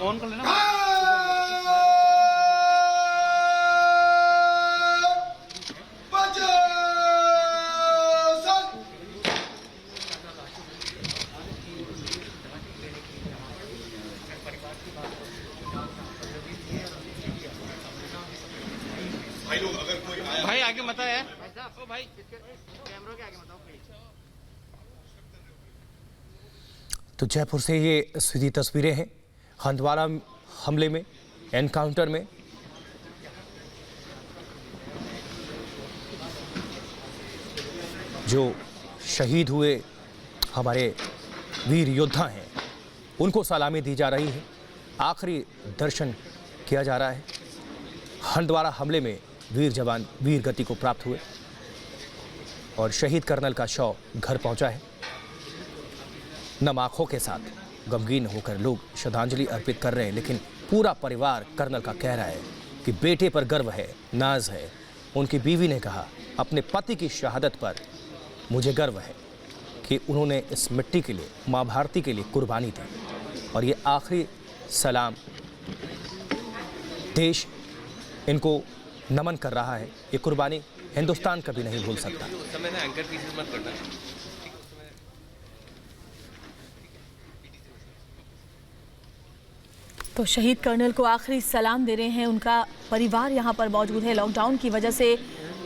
On कर लेना। भाई लोग अगर कोई आया, भाई आगे मत आया ओ भाई कैमरों के आगे मत आओ प्लीज। तो जयपुर से ये सीधी तस्वीरें हैं हंदवाड़ा हमले में, एनकाउंटर में। जो शहीद हुए हमारे वीर योद्धा हैं उनको सलामी दी जा रही है, आखिरी दर्शन किया जा रहा है। हंदवाड़ा हमले में वीर जवान वीर गति को प्राप्त हुए और शहीद कर्नल का शव घर पहुंचा है। नम आंखों के साथ गमगीन होकर लोग श्रद्धांजलि अर्पित कर रहे हैं, लेकिन पूरा परिवार कर्नल का कह रहा है कि बेटे पर गर्व है, नाज है। उनकी बीवी ने कहा, अपने पति की शहादत पर मुझे गर्व है कि उन्होंने इस मिट्टी के लिए, माँ भारती के लिए कुर्बानी दी और ये आखिरी सलाम देश इनको नमन कर रहा है। ये कुर्बानी हिंदुस्तान कभी नहीं भूल सकता। उस समय ना एंकर पीसेस मत करना। तो शहीद कर्नल को आखिरी सलाम दे रहे हैं, उनका परिवार यहाँ पर मौजूद है। लॉकडाउन की वजह से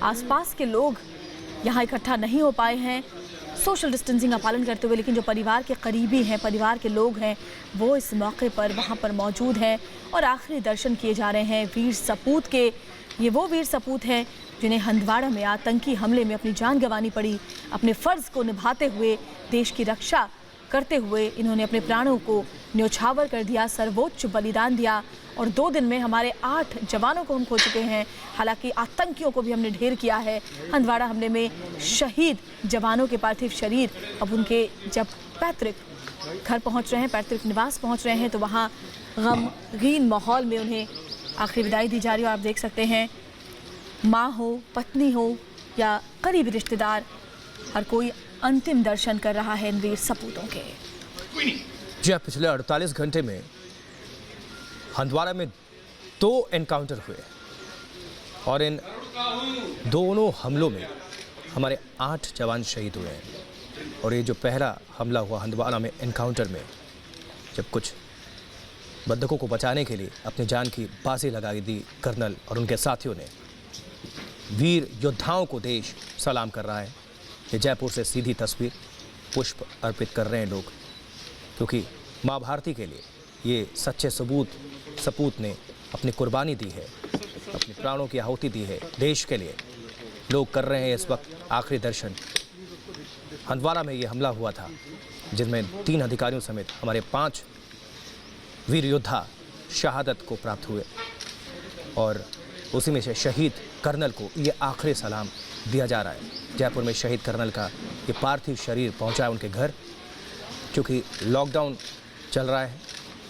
आसपास के लोग यहाँ इकट्ठा नहीं हो पाए हैं सोशल डिस्टेंसिंग का पालन करते हुए, लेकिन जो परिवार के करीबी हैं, परिवार के लोग हैं, वो इस मौके पर वहाँ पर मौजूद हैं और आखिरी दर्शन किए जा रहे हैं वीर सपूत के। ये वो वीर सपूत हैं जिन्हें हंदवाड़ा में आतंकी हमले में अपनी जान गंवानी पड़ी। अपने फ़र्ज़ को निभाते हुए, देश की रक्षा करते हुए इन्होंने अपने प्राणों को न्योछावर कर दिया, सर्वोच्च बलिदान दिया और 2 दिन में हमारे 8 जवानों को हम खो चुके हैं। हालांकि आतंकियों को भी हमने ढेर किया है। हंदवाड़ा हमले में शहीद जवानों के पार्थिव शरीर अब उनके जब पैतृक घर पहुंच रहे हैं, पैतृक निवास पहुंच रहे हैं, तो वहाँ गमगीन माहौल में उन्हें आखिरी विदाई दी जा रही है। और आप देख सकते हैं, माँ हो, पत्नी हो या करीबी रिश्तेदार, हर कोई अंतिम दर्शन कर रहा है इन वीर सपूतों के। जी, पिछले 48 घंटे में हंदवाड़ा में 2 एनकाउंटर हुए और इन दोनों हमलों में हमारे 8 जवान शहीद हुए हैं। और ये जो पहला हमला हुआ हंदवाड़ा में एनकाउंटर में, जब कुछ बंधकों को बचाने के लिए अपनी जान की बाजी लगा दी कर्नल और उनके साथियों ने, वीर योद्धाओं को देश सलाम कर रहा है। ये जयपुर से सीधी तस्वीर, पुष्प अर्पित कर रहे हैं लोग, क्योंकि माँ भारती के लिए ये सच्चे सपूत ने अपनी कुर्बानी दी है, अपने प्राणों की आहुति दी है देश के लिए। लोग कर रहे हैं इस वक्त आखिरी दर्शन। हंदवाड़ा में ये हमला हुआ था जिनमें 3 अधिकारियों समेत हमारे 5 वीर योद्धा शहादत को प्राप्त हुए और उसी में से शहीद कर्नल को ये आखिरी सलाम दिया जा रहा है। जयपुर में शहीद कर्नल का ये पार्थिव शरीर पहुंचा है उनके घर। क्योंकि लॉकडाउन चल रहा है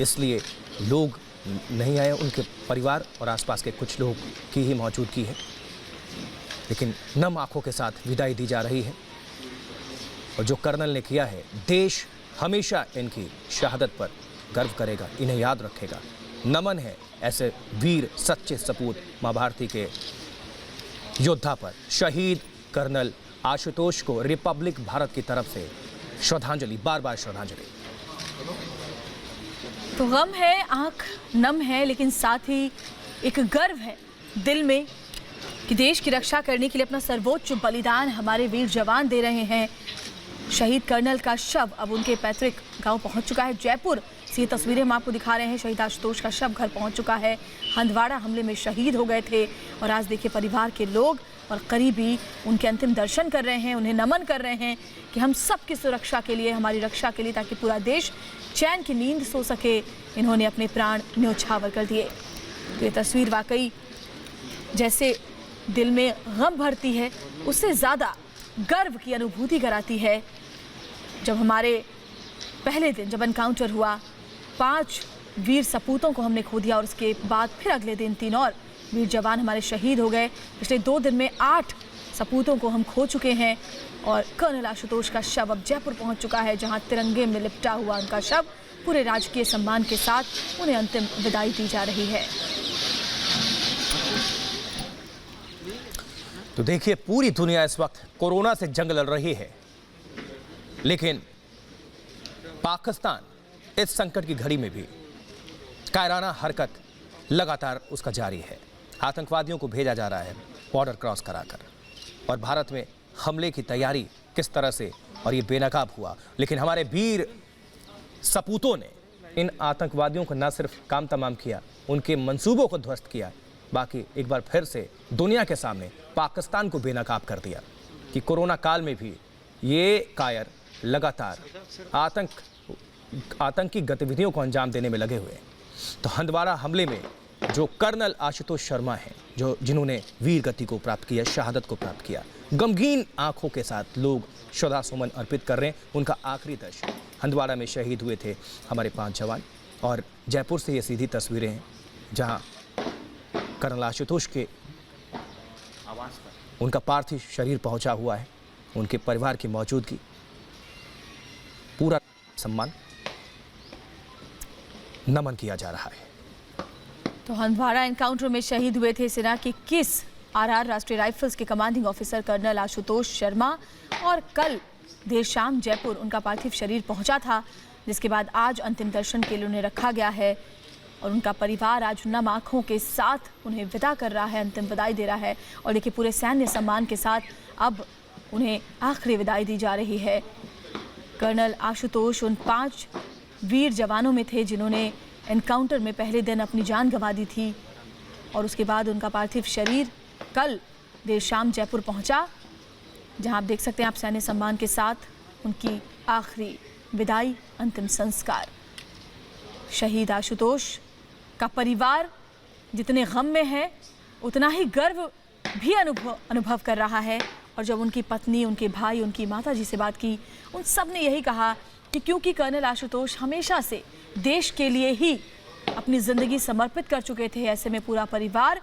इसलिए लोग नहीं आए, उनके परिवार और आसपास के कुछ लोग की ही मौजूदगी है, लेकिन नम आंखों के साथ विदाई दी जा रही है। और जो कर्नल ने किया है, देश हमेशा इनकी शहादत पर गर्व करेगा, इन्हें याद रखेगा। नमन है ऐसे वीर सच्चे सपूत माँ भारती के योद्धा पर। शहीद कर्नल आशुतोष को रिपब्लिक भारत की तरफ से श्रद्धांजलि, बार बार श्रद्धांजलि। तो गम है, आंख नम है, लेकिन साथ ही एक गर्व है दिल में कि देश की रक्षा करने के लिए अपना सर्वोच्च बलिदान हमारे वीर जवान दे रहे हैं। शहीद कर्नल का शव अब उनके पैतृक गांव पहुंच चुका है। जयपुर से ये तस्वीरें हम आपको दिखा रहे हैं। शहीद आशुतोष का शव घर पहुंच चुका है। हंदवाड़ा हमले में शहीद हो गए थे और आज देखिए परिवार के लोग और करीबी उनके अंतिम दर्शन कर रहे हैं, उन्हें नमन कर रहे हैं कि हम सबकी सुरक्षा के लिए, हमारी रक्षा के लिए, ताकि पूरा देश चैन की नींद सो सके, इन्होंने अपने प्राण न्योछावर कर दिए। तो ये तस्वीर वाकई जैसे दिल में गम भरती है, उससे ज़्यादा गर्व की अनुभूति कराती है। जब हमारे पहले दिन जब एनकाउंटर हुआ, 5 वीर सपूतों को हमने खो दिया और उसके बाद फिर अगले दिन 3 और वीर जवान हमारे शहीद हो गए। पिछले 2 दिन में 8 सपूतों को हम खो चुके हैं और कर्नल आशुतोष का शव अब जयपुर पहुंच चुका है, जहां तिरंगे में लिपटा हुआ उनका शव पूरे राजकीय सम्मान के साथ उन्हें अंतिम विदाई दी जा रही है। तो देखिए, पूरी दुनिया इस वक्त कोरोना से जंग लड़ रही है, लेकिन पाकिस्तान इस संकट की घड़ी में भी कायराना हरकत लगातार उसका जारी है। आतंकवादियों को भेजा जा रहा है बॉर्डर क्रॉस कराकर, और भारत में हमले की तैयारी किस तरह से और ये बेनकाब हुआ। लेकिन हमारे वीर सपूतों ने इन आतंकवादियों को न सिर्फ काम तमाम किया, उनके मंसूबों को ध्वस्त किया, बाकी एक बार फिर से दुनिया के सामने पाकिस्तान को बेनकाब कर दिया कि कोरोना काल में भी ये कायर लगातार आतंकी गतिविधियों को अंजाम देने में लगे हुए। तो हंदवाड़ा हमले में जो कर्नल आशुतोष शर्मा हैं, जिन्होंने वीर गति को प्राप्त किया, शहादत को प्राप्त किया, गमगीन आंखों के साथ लोग श्रद्धासुमन अर्पित कर रहे हैं। उनका आखिरी दर्शन हंदवाड़ा में शहीद हुए थे हमारे 5 जवान। और जयपुर से ये सीधी तस्वीरें हैं जहां कर्नल आशुतोष के आवास पर उनका पार्थिव शरीर पहुंचा हुआ है। उनके परिवार की मौजूदगी, पूरा सम्मान, नमन किया जा रहा है। तो हंदवाड़ा एनकाउंटर में शहीद हुए थे सेना के 21 आरआर राष्ट्रीय राइफल्स के commanding officer colonel Ashutosh Sharma, और कल देर शाम जयपुर उनका पार्थिव शरीर पहुंचा था, जिसके बाद आज अंतिम दर्शन के लिए उन्हें रखा गया है। और उनका परिवार आज नम आंखों के साथ उन्हें विदा कर रहा है, अंतिम विदाई दे रहा है। और देखिए, पूरे सैन्य सम्मान के साथ अब उन्हें आखिरी विदाई दी जा रही है। कर्नल आशुतोष उन 5 वीर जवानों में थे जिन्होंने एनकाउंटर में पहले दिन अपनी जान गंवा दी थी। और उसके बाद उनका पार्थिव शरीर कल देर शाम जयपुर पहुंचा, जहां आप देख सकते हैं आप सैन्य सम्मान के साथ उनकी आखिरी विदाई, अंतिम संस्कार। शहीद आशुतोष का परिवार जितने गम में है, उतना ही गर्व भी अनुभव कर रहा है। और जब उनकी पत्नी, उनके भाई, उनकी माता जी से बात की, उन सब ने यही कहा कि क्योंकि कर्नल आशुतोष हमेशा से देश के लिए ही अपनी ज़िंदगी समर्पित कर चुके थे, ऐसे में पूरा परिवार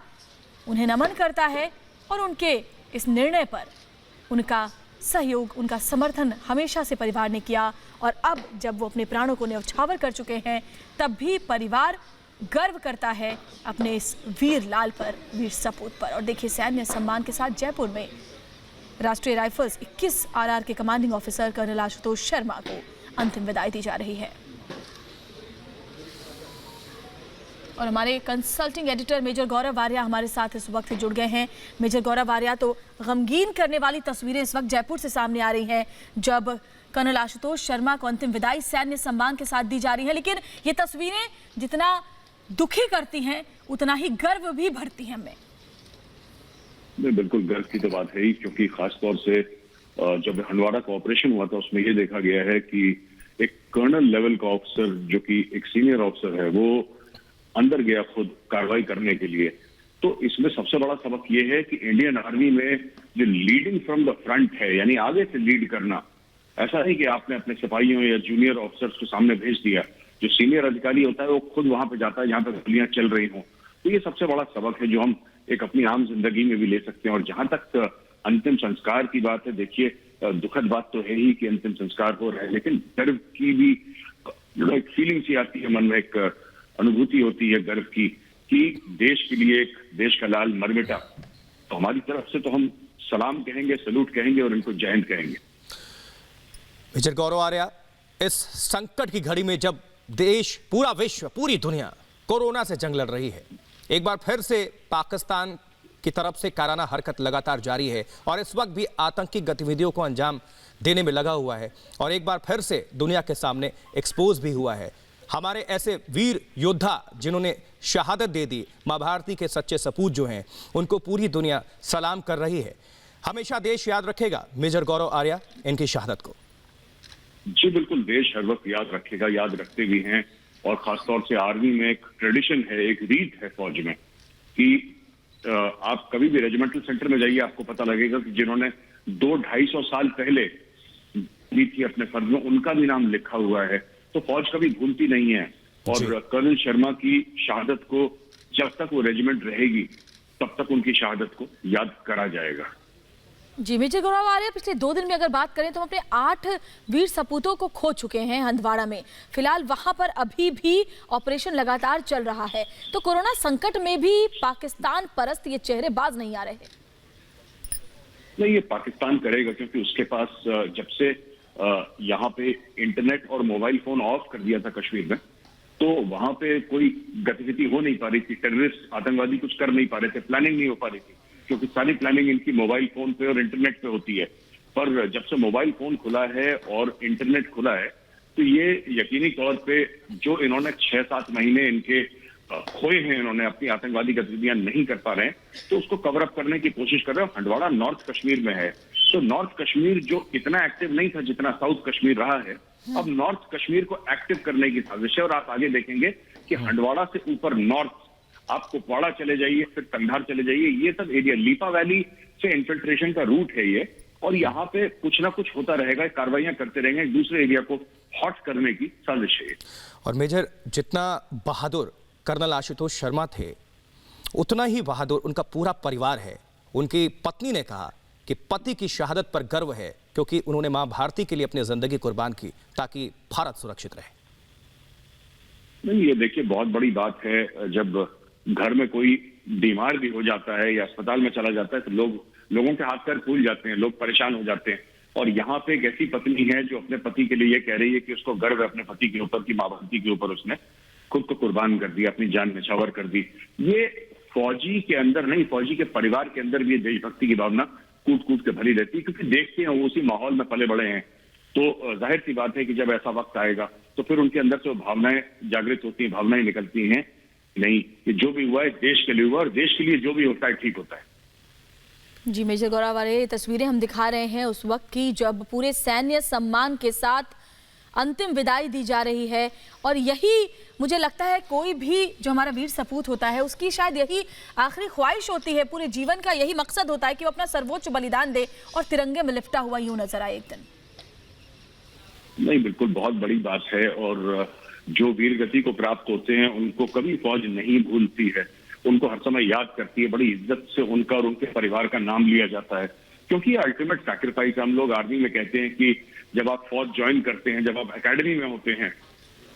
उन्हें नमन करता है। और उनके इस निर्णय पर उनका सहयोग, उनका समर्थन हमेशा से परिवार ने किया। और अब जब वो अपने प्राणों को न्यौछावर कर चुके हैं, तब भी परिवार गर्व करता है अपने इस वीर लाल पर, वीर सपूत पर। और देखिए, सैन्य सम्मान के साथ जयपुर में राष्ट्रीय राइफल्स 21 आरआर के commanding officer colonel Ashutosh Sharma को अंतिम विदाई दी जा रही है। और हमारे consulting editor major Gaurav Arya हमारे साथ इस वक्त जुड़ गए हैं। मेजर गौरव आर्या, तो गमगीन करने वाली तस्वीरें इस वक्त जयपुर से सामने आ रही हैं, जब कर्नल आशुतोष शर्मा को अंतिम विदाई सैन्य सम्मान के साथ दी जा रही है। लेकिन ये तस्वीरें जितना दुखी करती हैं, उतना ही गर्व भी भरती हैं हमें। बिल्कुल गर्व की तो बात है ही, क्योंकि खास तौर से जब हंदवाड़ा का ऑपरेशन हुआ था, उसमें ये देखा गया है कि एक कर्नल लेवल का ऑफिसर, जो कि एक सीनियर ऑफिसर है, वो अंदर गया खुद कार्रवाई करने के लिए। तो इसमें सबसे बड़ा सबक ये है कि इंडियन आर्मी में जो लीडिंग फ्रॉम द फ्रंट है, यानी आगे से लीड करना, ऐसा नहीं कि आपने अपने सिपाहियों या जूनियर ऑफिसर्स को सामने भेज दिया। जो सीनियर अधिकारी होता है वो खुद वहां पे जाता है जहां पे गोलियां चल रही हों। तो ये सबसे बड़ा सबक है जो हम एक अपनी आम जिंदगी में भी ले सकते हैं। और जहां तक अंतिम संस्कार की बात है, देखिए दुखद बात तो है ही कि अंतिम संस्कार हो रहा है, लेकिन गर्व की भी एक फीलिंग सी आती है मन में, एक अनुभूति होती है गर्व की कि देश के लिए एक देश का लाल मर मिटा। तो हमारी तरफ से तो हम सलाम कहेंगे, सलूट कहेंगे और इनको जय हिंद कहेंगे। मेजर गौरव आर्या, इस संकट की घड़ी में जब देश, पूरा विश्व, पूरी दुनिया कोरोना से जंग लड़ रही है, एक बार फिर से पाकिस्तान की तरफ से कायराना हरकत लगातार जारी है और इस वक्त भी आतंकी गतिविधियों को अंजाम देने में लगा हुआ है और एक बार फिर से दुनिया के सामने एक्सपोज भी हुआ है। हमारे ऐसे वीर योद्धा जिन्होंने शहादत दे दी, मां भारती के सच्चे सपूत जो हैं, उनको पूरी दुनिया सलाम कर रही है। हमेशा देश याद रखेगा मेजर गौरव आर्या इनकी शहादत को। जी बिल्कुल, देश हर वक्त याद रखेगा, याद रखते भी हैं। और खासतौर से आर्मी में एक ट्रेडिशन है, एक रीत है फौज में कि आप कभी भी रेजिमेंटल सेंटर में जाइए, आपको पता लगेगा कि जिन्होंने 200-250 साल पहले दी थी अपने फर्ज में, उनका भी नाम लिखा हुआ है। तो फौज कभी भूलती नहीं है। और कर्नल शर्मा की शहादत को जब तक वो रेजिमेंट रहेगी तब तक उनकी शहादत को याद करा जाएगा। जी मेजर गौरव आर्य, पिछले 2 दिन में अगर बात करें तो हम अपने 8 वीर सपूतों को खो चुके हैं हंदवाड़ा में। फिलहाल वहां पर अभी भी ऑपरेशन लगातार चल रहा है, तो कोरोना संकट में भी पाकिस्तान परस्त ये चेहरे बाज नहीं आ रहे। नहीं, ये पाकिस्तान करेगा क्योंकि उसके पास जब से यहाँ पे इंटरनेट और मोबाइल फोन ऑफ कर दिया था कश्मीर में, तो वहां पे कोई गतिविधि हो नहीं पा रही थी। टेररिस्ट आतंकवादी कुछ कर नहीं पा रहे थे, प्लानिंग नहीं हो पा रही थी, क्योंकि सारी प्लानिंग इनकी मोबाइल फोन पे और इंटरनेट पे होती है। पर जब से मोबाइल फोन खुला है और इंटरनेट खुला है, तो ये यकीनी तौर पे जो इन्होंने 6-7 महीने इनके खोए हैं, इन्होंने अपनी आतंकवादी गतिविधियां नहीं कर पा रहे हैं, तो उसको कवर अप करने की कोशिश कर रहे हैं। हंदवाड़ा नॉर्थ कश्मीर में है, तो नॉर्थ कश्मीर जो इतना एक्टिव नहीं था जितना साउथ कश्मीर रहा है, अब नॉर्थ कश्मीर को एक्टिव करने की साजिश है। और आप आगे देखेंगे कि हंदवाड़ा से ऊपर नॉर्थ आप कुपवाड़ा चले जाइए, फिर कंधार चले जाइए, ये सब एरिया लीपा वैली से इन्फिल्ट्रेशन का रूट है ये, और यहाँ पे कुछ ना कुछ होता रहेगा, कार्रवाइयां करते रहेंगे, दूसरे एरिया को हॉट करने की साजिश है। और मेजर, जितना बहादुर कर्नल आशुतोष शर्मा थे, उतना ही बहादुर उनका पूरा परिवार है। उनकी पत्नी ने कहा कि पति की शहादत पर गर्व है, क्योंकि उन्होंने मां भारती के लिए अपनी जिंदगी कुर्बान की ताकि भारत सुरक्षित रहे। नहीं, ये देखिए बहुत बड़ी बात है, जब घर में कोई बीमार भी हो जाता है या अस्पताल में चला जाता है तो लोगों के हाथ पैर फूल जाते हैं, लोग परेशान हो जाते हैं। और यहाँ पे एक ऐसी पत्नी है जो अपने पति के लिए ये कह रही है कि उसको गर्व है अपने पति के ऊपर, की मां भारती के ऊपर उसने खुद को कुर्बान कर दिया, अपनी जान निछावर कर दी। ये फौजी के अंदर नहीं, फौजी के परिवार के अंदर भी देशभक्ति की भावना कूट कूट के भरी रहती है, क्योंकि देखते हैं वो उसी माहौल में पले बड़े हैं। तो जाहिर सी बात है कि जब ऐसा वक्त आएगा तो फिर उनके अंदर से वो भावनाएं जागृत होती हैं, भावनाएं निकलती हैं, नहीं कि जो भी हुआ है देश के लिए हुआ, और देश के लिए जो भी होता है ठीक होता है। जी मेजर गौरव आर्य, ये तस्वीरें हम दिखा रहे हैं उस वक्त की जब पूरे सैन्य सम्मान के साथ अंतिम विदाई दी जा रही है। और यही मुझे लगता है कोई भी जो हमारा वीर सपूत होता है उसकी शायद यही आखिरी ख्वाहिश होती है, पूरे जीवन का यही मकसद होता है कि वो अपना सर्वोच्च बलिदान दे और तिरंगे में लिपटा हुआ यूं नजर आए एक दिन। नहीं, बिल्कुल बहुत बड़ी बात है, और जो वीर गति को प्राप्त होते हैं उनको कभी फौज नहीं भूलती है, उनको हर समय याद करती है। बड़ी इज्जत से उनका और उनके परिवार का नाम लिया जाता है, क्योंकि ये अल्टीमेट सैक्रिफाइस। हम लोग आर्मी में कहते हैं कि जब आप फौज ज्वाइन करते हैं, जब आप एकेडमी में होते हैं,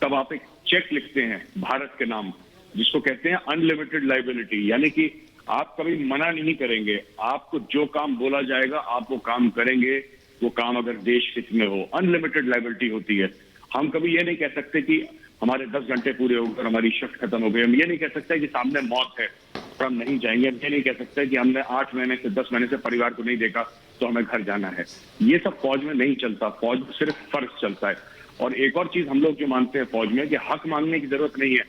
तब आप एक चेक लिखते हैं भारत के नाम, जिसको कहते हैं अनलिमिटेड लाइबिलिटी, यानी कि आप कभी मना नहीं करेंगे, आपको जो काम बोला जाएगा आप वो काम करेंगे, वो काम अगर देश हित में हो। अनलिमिटेड लाइबिलिटी होती है। हम कभी ये नहीं कह सकते कि हमारे 10 घंटे पूरे हो गए, हमारी शिफ्ट खत्म हो गई। हम ये नहीं कह सकते कि सामने मौत है और हम नहीं जाएंगे। हम ये नहीं कह सकते कि हमने 8 महीने से 10 महीने से परिवार को नहीं देखा तो हमें घर जाना है। ये सब फौज में नहीं चलता, फौज में सिर्फ फर्ज चलता है। और एक और चीज हम लोग जो मानते हैं फौज में, कि हक मांगने की जरूरत नहीं है,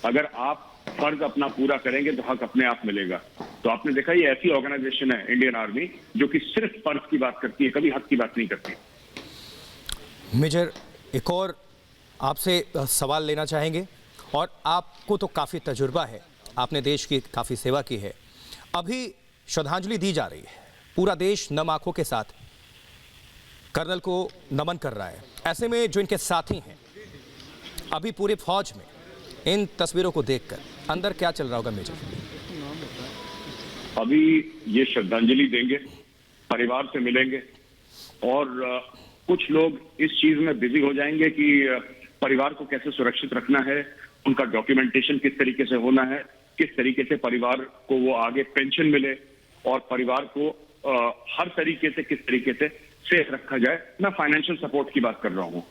अगर आप फर्ज अपना पूरा करेंगे तो हक अपने आप मिलेगा। तो आपने देखा ये ऐसी ऑर्गेनाइजेशन है इंडियन आर्मी जो कि सिर्फ फर्ज की बात करती है, कभी हक की बात नहीं करती। मेजर, एक और आपसे सवाल लेना चाहेंगे, और आपको तो काफ़ी तजुर्बा है, आपने देश की काफ़ी सेवा की है। अभी श्रद्धांजलि दी जा रही है, पूरा देश नम आंखों के साथ कर्नल को नमन कर रहा है। ऐसे में जो इनके साथी हैं अभी पूरे फौज में, इन तस्वीरों को देखकर अंदर क्या चल रहा होगा मेजर? अभी ये श्रद्धांजलि देंगे, परिवार से मिलेंगे, और कुछ लोग इस चीज में बिजी हो जाएंगे कि परिवार को कैसे सुरक्षित रखना है, उनका डॉक्यूमेंटेशन किस तरीके से होना है, किस तरीके से परिवार को वो आगे पेंशन मिले, और परिवार को हर तरीके से किस तरीके से सेफ रखा जाए। मैं फाइनेंशियल सपोर्ट की बात कर रहा हूँ,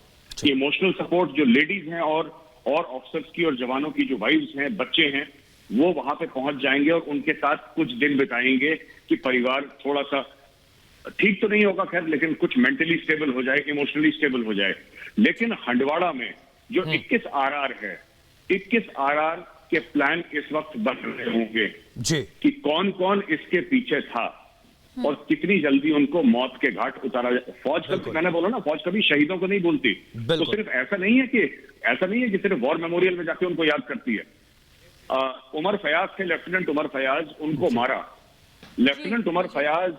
इमोशनल सपोर्ट जो लेडीज हैं और ऑफिसर्स की और जवानों की जो वाइफ्स हैं, बच्चे हैं, वो वहां पे पहुंच जाएंगे और उनके साथ कुछ दिन बिताएंगे कि परिवार थोड़ा सा ठीक तो नहीं होगा खैर, लेकिन कुछ मेंटली स्टेबल हो जाए, इमोशनली स्टेबल हो जाए। लेकिन हंदवाड़ा में जो 21 RR है, 21 RR के प्लान इस वक्त बन रहे होंगे जी, कि कौन कौन इसके पीछे था और कितनी जल्दी उनको मौत के घाट उतारा जाए। फौज कभी, मैंने बोला ना, फौज कभी शहीदों को नहीं बोलती। तो सिर्फ ऐसा नहीं है कि सिर्फ वॉर मेमोरियल में जाके उनको याद करती है। उमर फयाज थे, लेफ्टिनेंट उमर फयाज, उनको मारा। लेफ्टिनेंट उमर फयाज